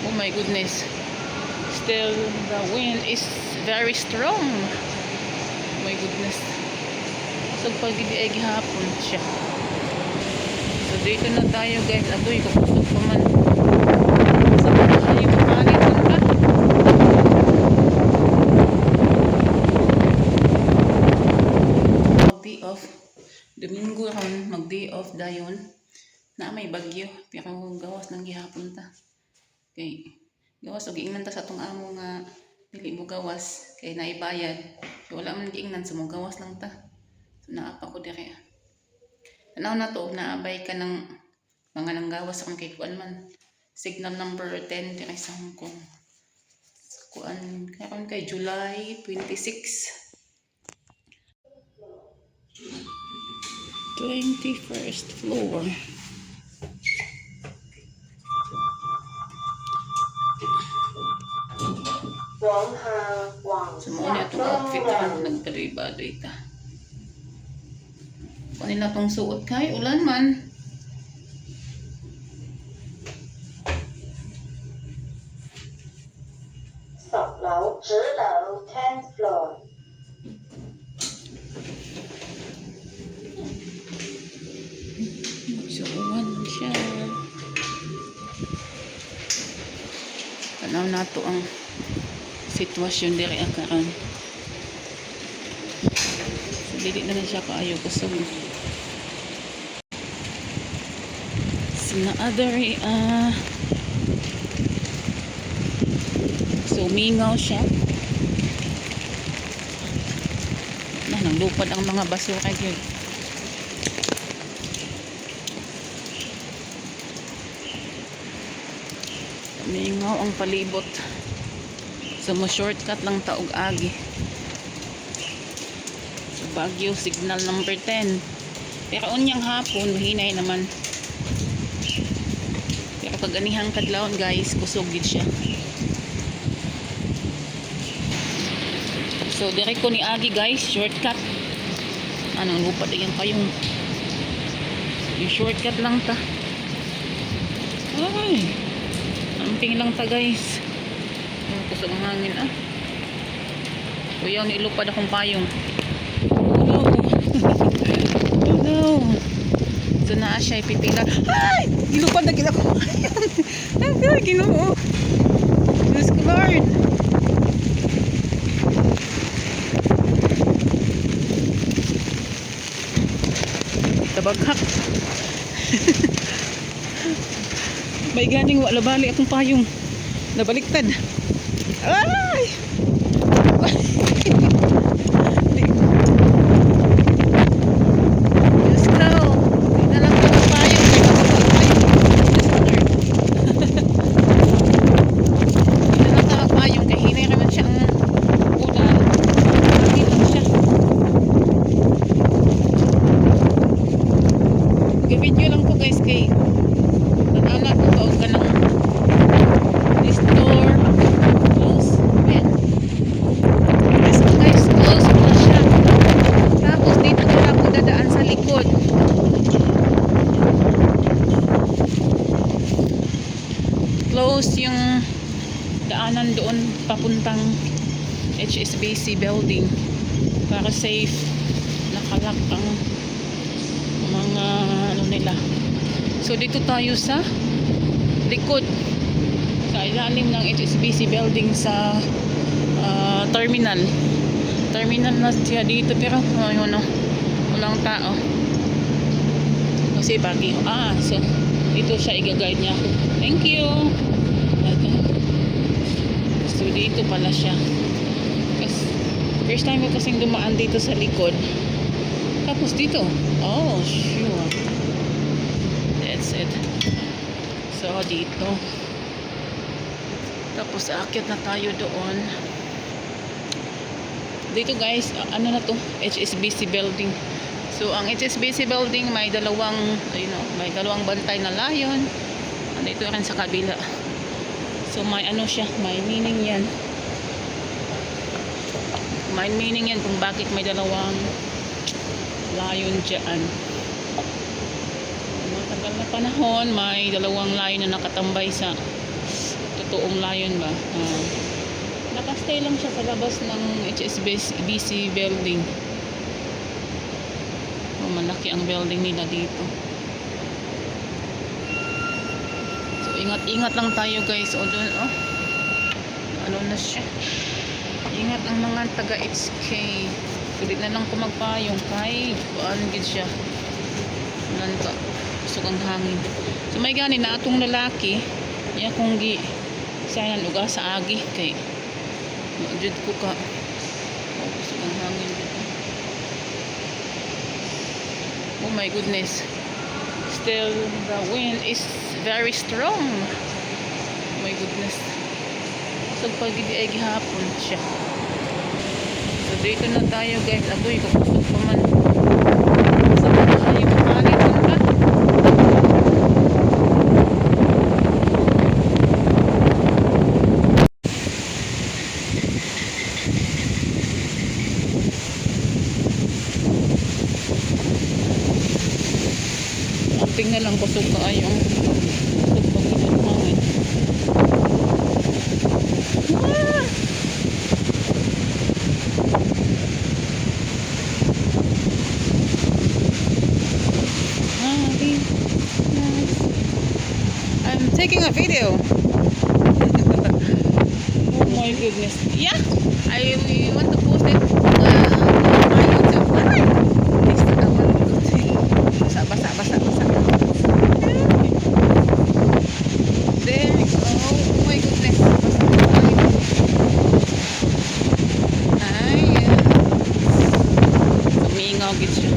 Oh my goodness. Still, the wind is very strong. Oh my goodness. So, pag-idiay hapon siya. So, dito na tayo guys. Adoy, kapusog pa man. So, tayo makalit lang ka. Mag-day off. Domingo ron, mag-day off dayon. Na may bagyo. Pero gawas ng gihapon ta. Okay. Gawas o giingnan ta sa itong amo nga dili mo gawas kay naibayad. So, wala man giingnan sa mo gawas lang ta. So, naapa ko dire. Tanaw na to, naabay ka ng mga nanggawas akong kay kuan man. Signal number 10 dire sa Hong Kong. Kuan karon kay July 26. 21st floor. Sumuha itong outfit na nagpalibadoy ta. Kung nila itong suot kay ulan man.10楼10楼 10th floor. Suuhan siya. Tanaw na to ang sitwasyon diri karon. So, dili na siya kaayo kusog. So, other so, mingaw siya. Nanglupad ang mga basura yun. Mingaw ang palibot. So, mo-shortcut lang taog agi. So, Baguio, signal number 10. Pero unyang hapon, mahinay naman. Pero pag anihang kadlawon guys, kusog gid siya. So, direct ko ni agi guys, shortcut. Anong lupad yan kayong yung shortcut lang ta. Ay, amping lang ta guys. Kusog ang hangin Kuya, nilupad akong payong. Oh no. Oh no. So naa siya ipipila. Ay! Nilupad na gila ko. Ay, Ginoo. Diyos ko Lord. Tabaghak. May ganing wala bali akong payong. Nabaliktad. Ay! Diyos ko. Hindi na lang ito payong. Hindi na lang ito payong. Kaya hinay naman siya ang ulan. Hindi lang siya. Video lang ko guys kay nag-anak ko tawag ka ng store close. Ayan. So guys, close ko na siya. Tapos dito na ako dadaan sa likod. Close yung daanan doon papuntang HSBC building para safe. Nakalak ang mga ano nila. So dito tayo sa likod sa ilalim ng HSBC building sa terminal na siya dito pero ayun walang tao kasi bagyo. So dito siya i-guide niya. Thank you. So dito pala siya kasi first time ko kasing dumaan dito sa likod. Tapos dito, oh sure, that's it. So dito, tapos aakyat na tayo doon. Dito guys, ano na to, HSBC building. So ang HSBC building may dalawang, may dalawang bantay na layon. Dito rin sa kabila. So may ano siya, may meaning yan. May meaning yan kung bakit may dalawang layon dyan. Matagal na panahon, may dalawang layon na nakatambay sa Toong Lion ba? Nakastay lang siya sa labas ng HSBC building. Oh, malaki ang building nila dito. So, ingat-ingat lang tayo guys. O doon, oh. Ano na siya. Ingat ang mga taga-HK. Pwede na lang ko magpayong kay kuan gid siya. Nan ka. Kusog ang hangin. So, may gani na atong lalaki. Iya kong gi sayan uga sa agi kay jud ko ka. Oh, kusog ang hangin dito. Oh my goodness. Still the wind is very strong. Oh my goodness. So pag ay gihapon siya. So dito na tayo guys. Agoy kapusog pa man. Sa mga yung hangin ba? Amping na lang kusog kaayo ang kusog pag hangin. Ah! I'm taking a video. Oh my goodness. Yeah, I want to post it on my YouTube. Ay! Basa, basa, basa, basa. There we go. Oh my goodness. Ay. Umiingaw gid siya.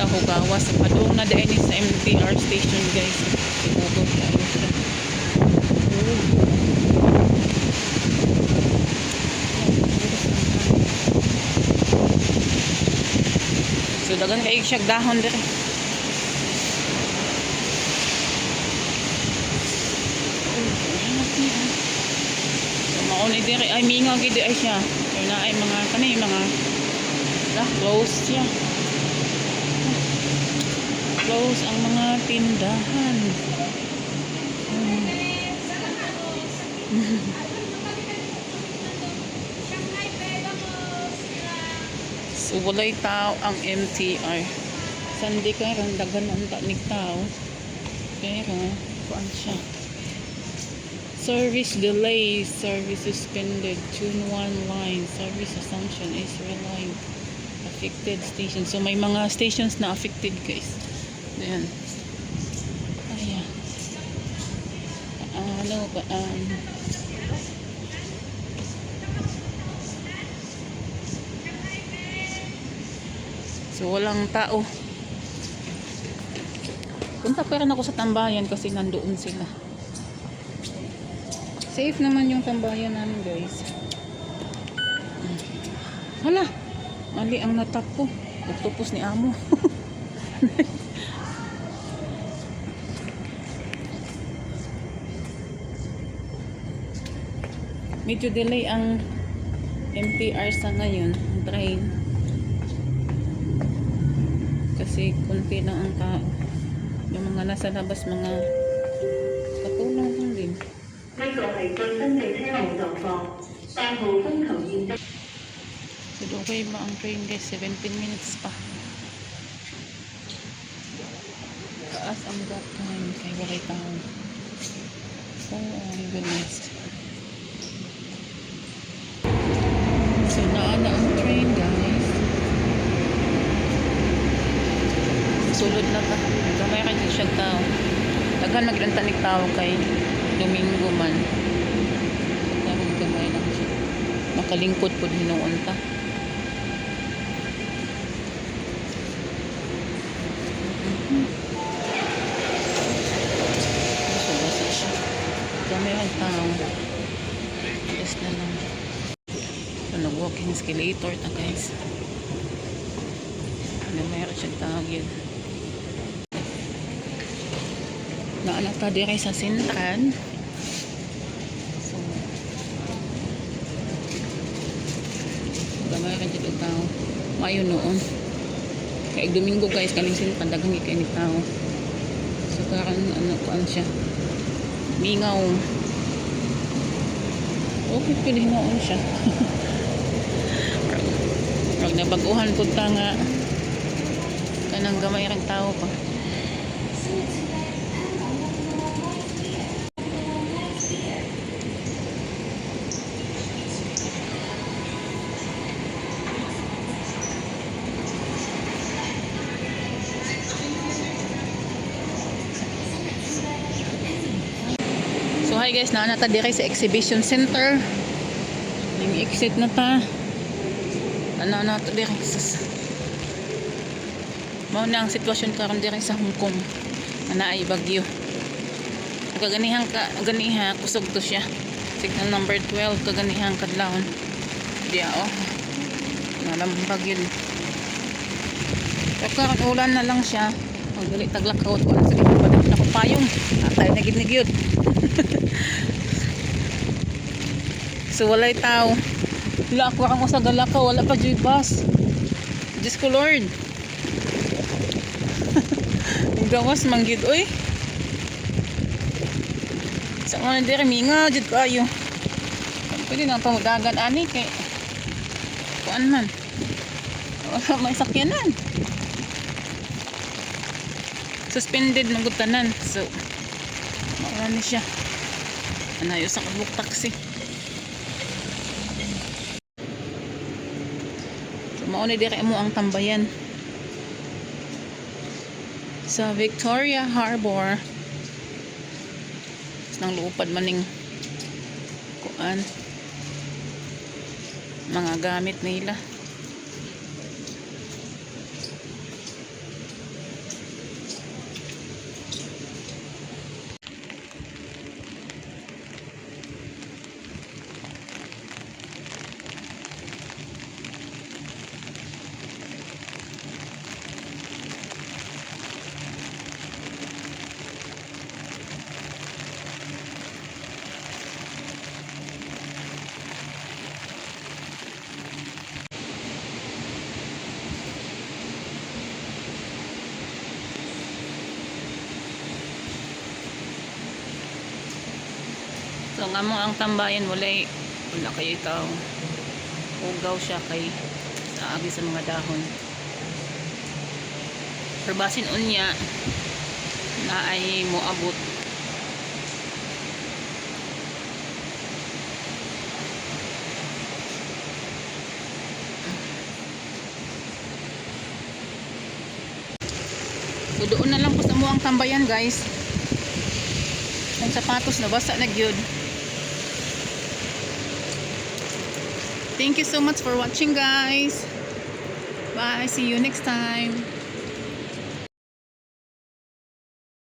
Tahugawas sa padung na dahil sa MTR station guys. Ibugaw siya. So dagan kay siya dahon dire. So mauni dire ay mingaw gid ay siya. So na ay mga kanay mga close siya. Close ang mga tindahan. So walay tao ang MTR. Sunday karon dagan ang tanig tao. Pero kuan siya. Service delay, service suspended, tune 1 line, service assumption is reliant. Affected station. So may mga stations na affected guys. Ayan. Ayan. Ano ba? So walang tao. Punta pa rin ako sa tambayan kasi nandoon sila. Safe naman yung tambayan namin guys. Hala! Mali ang natap ko. Octopus ni amo. Medyo delay ang MTR sa ngayon. Ang train. Kasi konti lang ang tao. Yung mga nasa labas, mga katulong lang din. So, okay ba ang train guys? 17 minutes pa. Taas ang gap time kay walay tao. Oh my goodness. So, naana ang train guys. Sulod na ta. Gamay ka siya tao. Daghan maglantanig tao kay Domingo man. Daghan gamay lang siya. Makalingkod po hinuon ta. So, basa siya. Gamay ang tao. Yes na lang. So, nag-walking escalator ta guys. Meron siyang tawag yun. Naalata dire sa Sintran. So, gamay ka dito tao. Mayo noon. Kaya Domingo guys, kaling Sintran, dagang ikay ni tao. So, parang ano, kuan siya. Mingaw. Okay, pili noon siya. Pag nabaguhan po ta nga kanang gamay ring tao pa. So hi guys, naanata diri sa exhibition center. Yung exit na ta. Ano na to diri sa mao na ang sitwasyon karon diri sa Hong Kong. Ana ay bagyo. Kaganihang ganiha kusog to siya. Signal number 12 kaganihang kadlawon. Diya oh. Nalam bagyo. Pero karon ulan na lang siya. Pag dili taglakaw ko sa likod pa na ko payong. Atay na gid ni gyud. So walay tao. Wala ako ang usa galakaw, wala pa joy bus. Diyos ko Lord. Ang gawas manggid oy. Sa mga diri minga jud kayo. Pwede nang pamudagan ani kay kuan man. Wala may sakyanan. Suspended magutanan. So mao ni siya. Anayo sa kabuk taxi. So mao ni diri mo ang tambayan sa Victoria Harbor. Nang luupad maning kuan mga gamit nila. So nga mo ang tambayan wala kayo itaw. Ugaw siya kay sa agi sa mga dahon. Pero basin unya na ay moabot. So doon na lang po sa mo ang tambayan guys. Ang sapatos nabasa na gyud. Thank you so much for watching guys. Bye. See you next time.